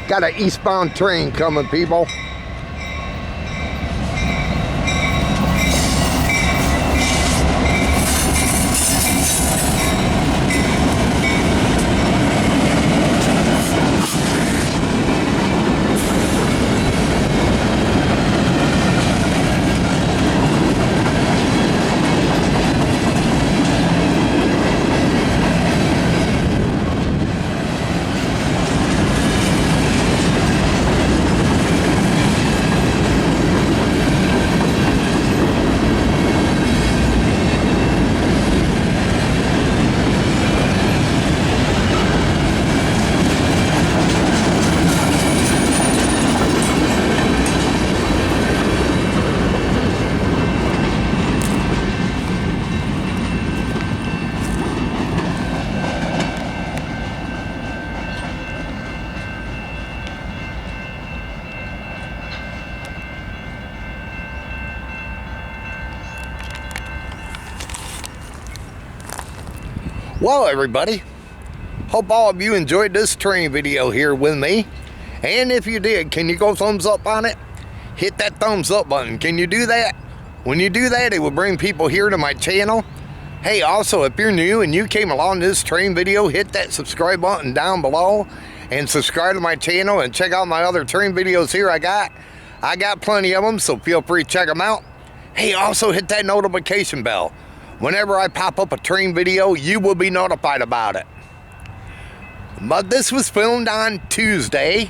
Got an eastbound train coming, people. Well, everybody, hope all of you enjoyed this train video here with me. And if you did, can you go thumbs up on it? Hit that thumbs up button. Can you do that? When you do that, it will bring people here to my channel. Hey, also, if you're new and you came along this train video, hit that subscribe button down below and subscribe to my channel and check out my other train videos here I got plenty of them, so feel free to check them out. Hey, also hit that notification bell. Whenever I pop up a train video, you will be notified about it. But this was filmed on Tuesday,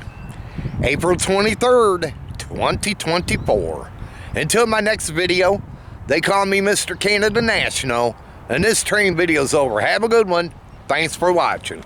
April 23rd, 2024. Until my next video, they call me Mr. Canada National, and this train video's over. Have a good one. Thanks for watching.